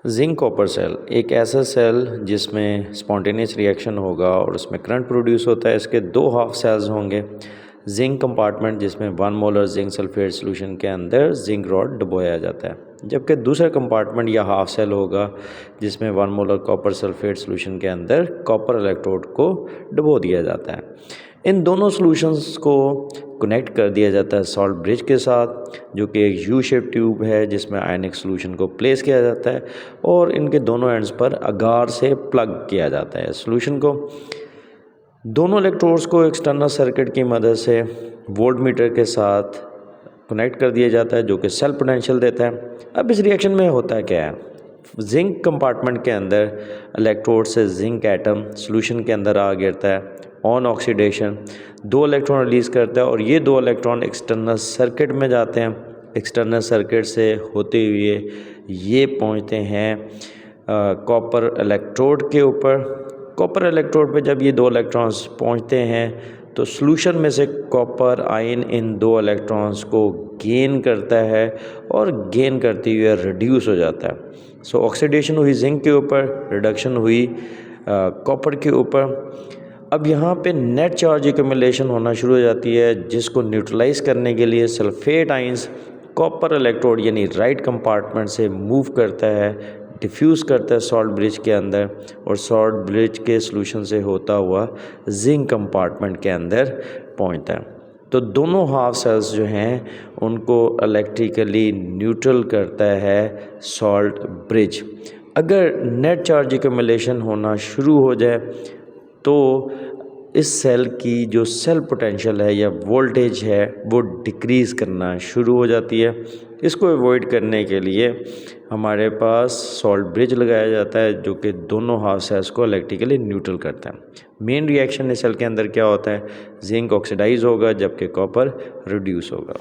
Zinc copper cell एक ऐसा cell जिसमें स्पॉन्टेनियस रिएक्शन होगा और उसमें करंट प्रोड्यूस होता है। इसके दो हाफ सेल्स होंगे। जिंक कंपार्टमेंट जिसमें 1 मोलर जिंक सल्फेट सोल्यूशन के अंदर जिंक रॉड डुबोया जाता है, जबकि दूसरा कंपार्टमेंट या हाफ सेल होगा जिसमें 1 मोलर कॉपर सल्फेट सोल्यूशन के अंदर कॉपर इलेक्ट्रोड को डुबो दिया जाता है। इन दोनों सॉल्यूशंस को कनेक्ट कर दिया जाता है सॉल्ट ब्रिज के साथ, जो कि एक यू शेप ट्यूब है जिसमें आयनिक सॉल्यूशन को प्लेस किया जाता है और इनके दोनों एंड्स पर अगार से प्लग किया जाता है सॉल्यूशन को। दोनों इलेक्ट्रोड्स को एक्सटर्नल सर्किट की मदद से वोल्टमीटर के साथ कनेक्ट कर दिया जाता है, जो कि सेल पोटेंशियल देता है। अब इस रिएक्शन में होता क्या है, जिंक कंपार्टमेंट के अंदर इलेक्ट्रोड से जिंक एटम सॉल्यूशन के अंदर आ गिरता है। ऑन ऑक्सीडेशन 2 इलेक्ट्रॉन रिलीज़ करता है और ये 2 इलेक्ट्रॉन एक्सटर्नल सर्किट में जाते हैं। एक्सटर्नल सर्किट से होते हुए ये पहुंचते हैं कॉपर इलेक्ट्रोड के ऊपर। कॉपर इलेक्ट्रोड पे जब ये 2 इलेक्ट्रॉन्स पहुंचते हैं तो सॉल्यूशन में से कॉपर आयन इन 2 इलेक्ट्रॉन्स को गेन करता है और गेन करते हुए रिड्यूस हो जाता है। सो ऑक्सीडेशन हुई जिंक के ऊपर, रिडक्शन हुई कॉपर के ऊपर। अब यहाँ पे नेट चार्ज एक्यूमुलेशन होना शुरू हो जाती है, जिसको न्यूट्रलाइज करने के लिए सल्फेट आइंस कॉपर इलेक्ट्रोड यानी राइट कंपार्टमेंट से मूव करता है, डिफ्यूज़ करता है सॉल्ट ब्रिज के अंदर और सॉल्ट ब्रिज के सॉल्यूशन से होता हुआ जिंक कंपार्टमेंट के अंदर पहुंचता है। तो दोनों हाफ सेल्स जो हैं उनको इलेक्ट्रिकली न्यूट्रल करता है सॉल्ट ब्रिज। अगर नेट चार्ज एक्यूमुलेशन होना शुरू हो जाए तो इस सेल की जो सेल पोटेंशियल है या वोल्टेज है वो डिक्रीज़ करना शुरू हो जाती है। इसको अवॉइड करने के लिए हमारे पास सॉल्ट ब्रिज लगाया जाता है, जो कि दोनों हाफ सेल्स को इलेक्ट्रिकली न्यूट्रल करता है। मेन रिएक्शन इस सेल के अंदर क्या होता है, जिंक ऑक्सीडाइज होगा जबकि कॉपर रिड्यूस होगा।